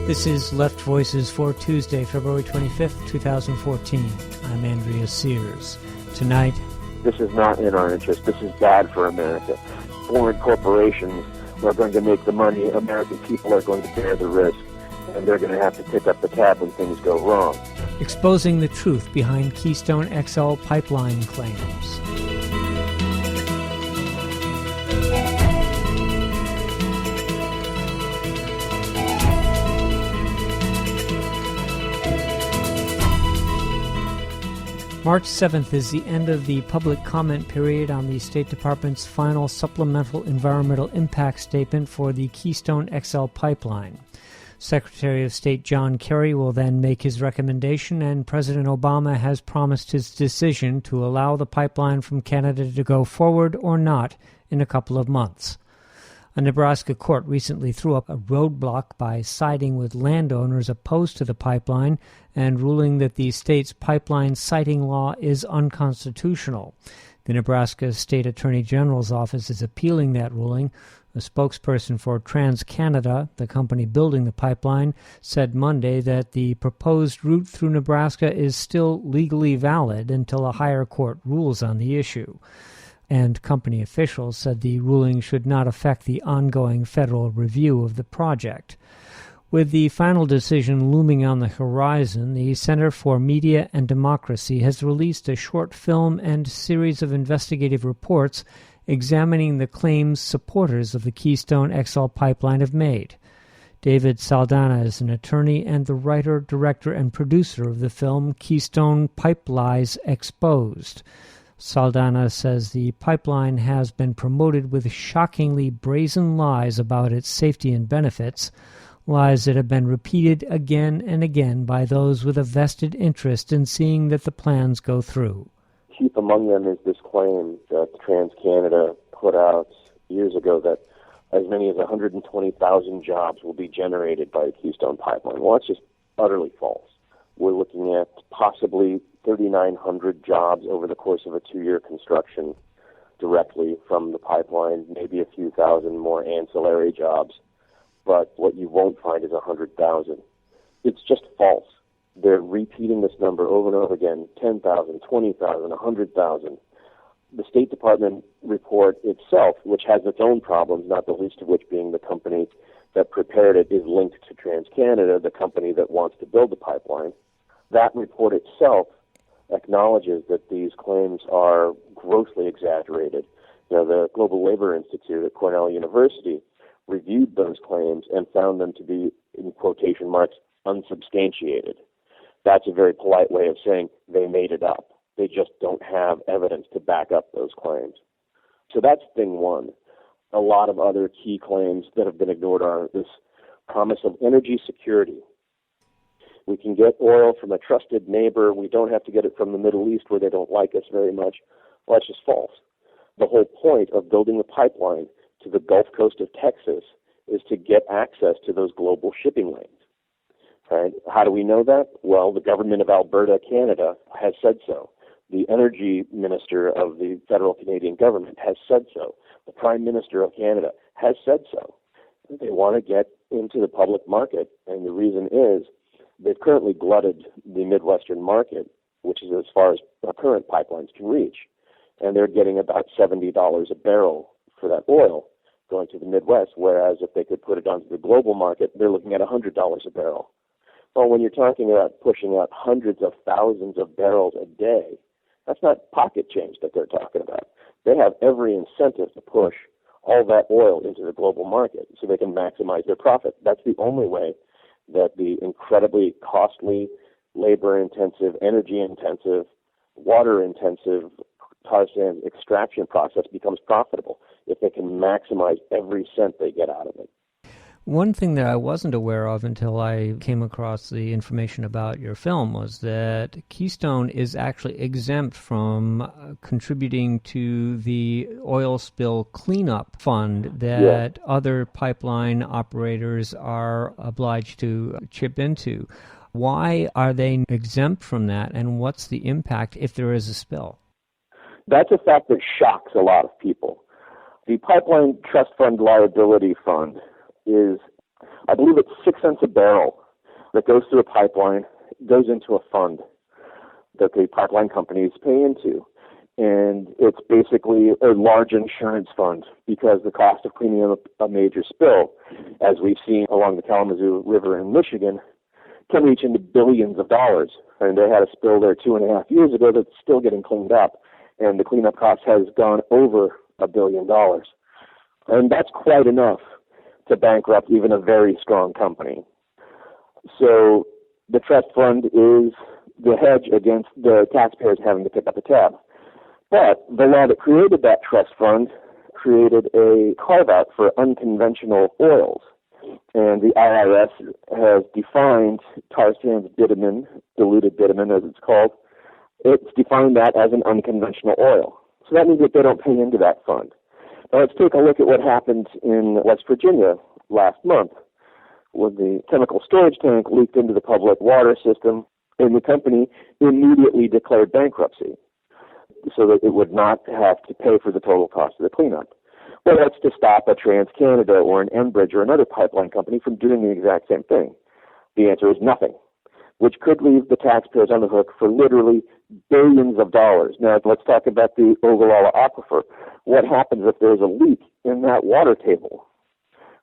This is Left Voices for Tuesday, February 25th, 2014. I'm Andrea Sears. Tonight, this is not in our interest. This is bad for America. Foreign corporations are going to make the money. American people are going to bear the risk, and they're going to have to pick up the tab when things go wrong. exposing the truth behind Keystone XL Pipeline claims. March 7th is the end of the public comment period on the State Department's final supplemental environmental impact statement for the Keystone XL Pipeline. Secretary of State John Kerry will then make his recommendation, and President Obama has promised his decision to allow the pipeline from Canada to go forward or not in a couple of months. A Nebraska court recently threw up a roadblock by siding with landowners opposed to the pipeline and ruling that the state's pipeline siting law is unconstitutional. The Nebraska State Attorney General's office is appealing that ruling. A spokesperson for TransCanada, the company building the pipeline, said Monday that the proposed route through Nebraska is still legally valid until a higher court rules on the issue. And company officials said the ruling should not affect the ongoing federal review of the project. With the final decision looming on the horizon, the Center for Media and Democracy has released a short film and series of investigative reports examining the claims supporters of the Keystone XL Pipeline have made. David Saldana is an attorney and the writer, director, and producer of the film Keystone PipeLIES Exposed. Saldana says the pipeline has been promoted with shockingly brazen lies about its safety and benefits, lies that have been repeated again and again by those with a vested interest in seeing that the plans go through. Chief among them is this claim that TransCanada put out years ago that as many as 120,000 jobs will be generated by the Keystone Pipeline. Well, that's just utterly false. We're looking at possibly 3,900 jobs over the course of a 2-year construction directly from the pipeline, maybe a few thousand more ancillary jobs. But what you won't find is 100,000. It's just false. They're repeating this number over and over again, 10,000, 20,000, 100,000. The State Department report itself, which has its own problems, not the least of which being the company that prepared it is linked to TransCanada, the company that wants to build the pipeline. That report itself acknowledges that these claims are grossly exaggerated. You know, the Global Labor Institute at Cornell University reviewed those claims and found them to be, in quotation marks, unsubstantiated. That's a very polite way of saying they made it up. They just don't have evidence to back up those claims. So that's thing one. A lot of other key claims that have been ignored are this promise of energy security. We can get oil from a trusted neighbor. We don't have to get it from the Middle East where they don't like us very much. Well, that's just false. The whole point of building the pipeline to the Gulf Coast of Texas is to get access to those global shipping lanes. Right? How do we know that? Well, the government of Alberta, Canada, has said so. The energy minister of the federal Canadian government has said so. The Prime Minister of Canada has said so. They want to get into the public market, and the reason is they've currently glutted the Midwestern market, which is as far as current pipelines can reach, and they're getting about $70 a barrel for that oil going to the Midwest, whereas if they could put it onto the global market, they're looking at $100 a barrel. Well, when you're talking about pushing out hundreds of thousands of barrels a day, that's not pocket change that they're talking about. They have every incentive to push all that oil into the global market so they can maximize their profit. That's the only way that the incredibly costly, labor-intensive, energy-intensive, water-intensive tar sands extraction process becomes profitable if they can maximize every cent they get out of it. One thing that I wasn't aware of until I came across the information about your film was that Keystone is actually exempt from contributing to the oil spill cleanup fund that other pipeline operators are obliged to chip into. Why are they exempt from that, and what's the impact if there is a spill? That's a fact that shocks a lot of people. The Pipeline Trust Fund Liability Fund is I believe it's 6 cents a barrel that goes through a pipeline, goes into a fund that the pipeline companies pay into. And it's basically a large insurance fund because the cost of cleaning up a major spill, as we've seen along the Kalamazoo River in Michigan, can reach into billions of dollars. And they had a spill there 2.5 years ago that's still getting cleaned up, and the cleanup cost has gone over $1 billion. And that's quite enough to bankrupt even a very strong company. So the trust fund is the hedge against the taxpayers having to pick up the tab. But the law that created that trust fund created a carve-out for unconventional oils. And the IRS has defined tar sands bitumen, diluted bitumen as it's called, it's defined that as an unconventional oil. So that means that they don't pay into that fund. Now let's take a look at what happened in West Virginia last month when the chemical storage tank leaked into the public water system, and the company immediately declared bankruptcy so that it would not have to pay for the total cost of the cleanup. Well, that's to stop a TransCanada or an Enbridge or another pipeline company from doing the exact same thing. The answer is nothing, which could leave the taxpayers on the hook for literally billions of dollars. Now, let's talk about the Ogallala Aquifer. What happens if there's a leak in that water table?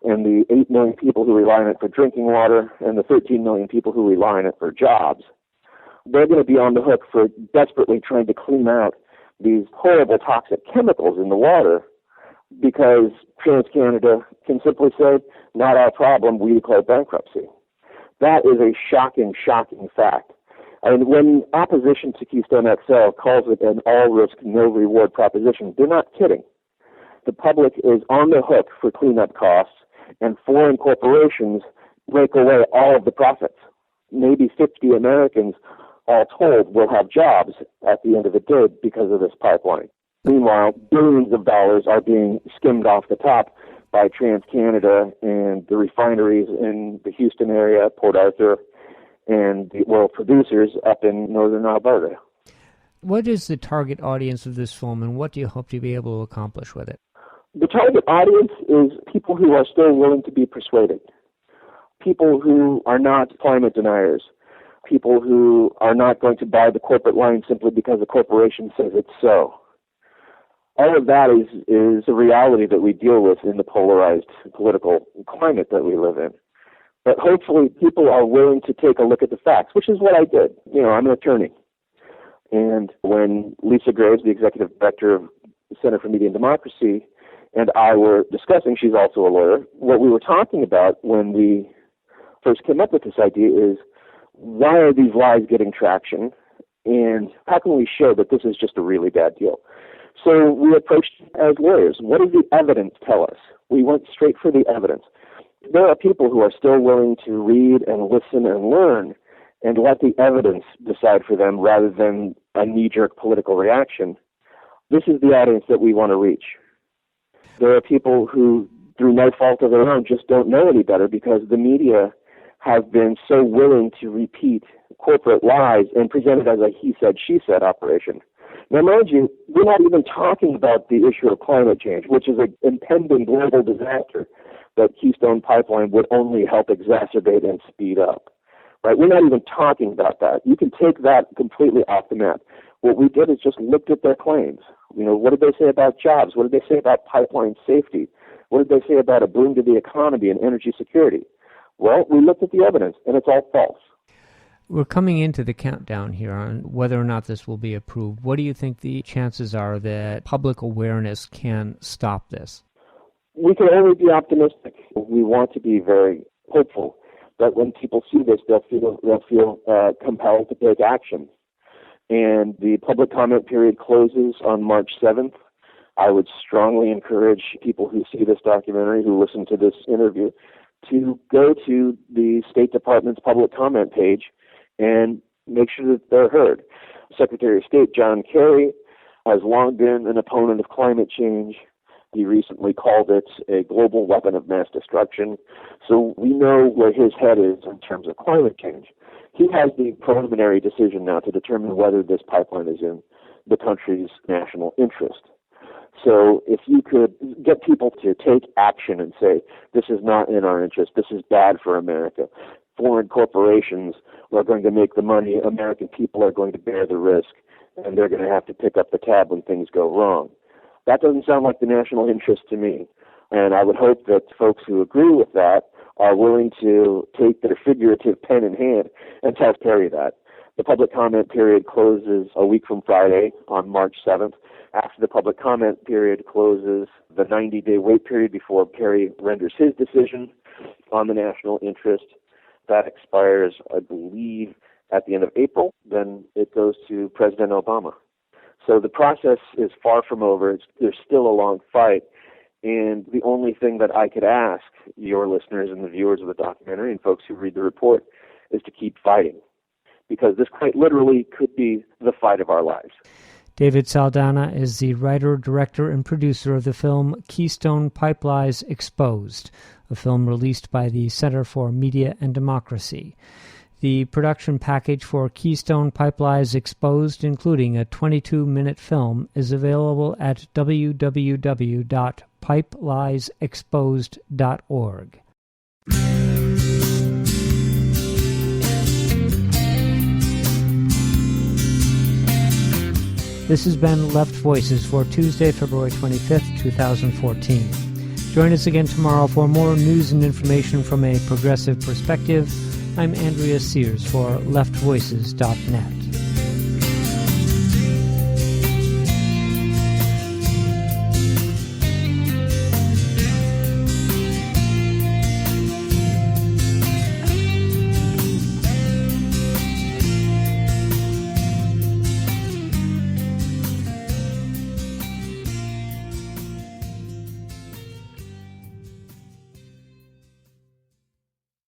And the 8 million people who rely on it for drinking water and the 13 million people who rely on it for jobs, they're going to be on the hook for desperately trying to clean out these horrible toxic chemicals in the water because TransCanada can simply say, not our problem, we declare bankruptcy. That is a shocking, shocking fact. And when opposition to Keystone XL calls it an all-risk, no-reward proposition, they're not kidding. The public is on the hook for cleanup costs, and foreign corporations rake away all of the profits. Maybe 50 Americans, all told, will have jobs at the end of the day because of this pipeline. Meanwhile, billions of dollars are being skimmed off the top by TransCanada and the refineries in the Houston area, Port Arthur, and the oil producers up in northern Alberta. What is the target audience of this film, and what do you hope to be able to accomplish with it? The target audience is people who are still willing to be persuaded, people who are not climate deniers, people who are not going to buy the corporate line simply because the corporation says it's so. All of that is a reality that we deal with in the polarized political climate that we live in. But hopefully people are willing to take a look at the facts, which is what I did. You know, I'm an attorney. And when Lisa Graves, the executive director of the Center for Media and Democracy, and I were discussing, she's also a lawyer, what we were talking about when we first came up with this idea is, why are these lies getting traction? And how can we show that this is just a really bad deal? So we approached as lawyers. What does the evidence tell us? We went straight for the evidence. There are people who are still willing to read and listen and learn and let the evidence decide for them rather than a knee-jerk political reaction. This is the audience that we want to reach. There are people who, through no fault of their own, just don't know any better because the media have been so willing to repeat corporate lies and present it as a he said, she said operation. Now, mind you, we're not even talking about the issue of climate change, which is an impending global disaster that Keystone Pipeline would only help exacerbate and speed up. Right? We're not even talking about that. You can take that completely off the map. What we did is just looked at their claims. You know, what did they say about jobs? What did they say about pipeline safety? What did they say about a boom to the economy and energy security? Well, we looked at the evidence, and it's all false. We're coming into the countdown here on whether or not this will be approved. What do you think the chances are that public awareness can stop this? We can only be optimistic. We want to be very hopeful that when people see this, they'll feel compelled to take action. And the public comment period closes on March 7th. I would strongly encourage people who see this documentary, who listen to this interview, to go to the State Department's public comment page and make sure that they're heard. Secretary of State John Kerry has long been an opponent of climate change. He recently called it a global weapon of mass destruction. So we know where his head is in terms of climate change. He has the preliminary decision now to determine whether this pipeline is in the country's national interest. So if you could get people to take action and say, this is not in our interest, this is bad for America, foreign corporations are going to make the money, American people are going to bear the risk, and they're going to have to pick up the tab when things go wrong. That doesn't sound like the national interest to me. And I would hope that folks who agree with that are willing to take their figurative pen in hand and tell Perry that. The public comment period closes a week from Friday on March 7th. After the public comment period closes, the 90-day wait period before Perry renders his decision on the national interest. That expires, I believe, at the end of April. Then it goes to President Obama. So the process is far from over. There's still a long fight. And the only thing that I could ask your listeners and the viewers of the documentary and folks who read the report is to keep fighting, because this quite literally could be the fight of our lives. David Saldana is the writer, director, and producer of the film Keystone PipeLIES Exposed, a film released by the Center for Media and Democracy. The production package for Keystone PipeLIES Exposed, including a 22-minute film, is available at www.pipeliesexposed.org. This has been Left Voices for Tuesday, February 25th, 2014. Join us again tomorrow for more news and information from a progressive perspective. I'm Andrea Sears for leftvoices.net.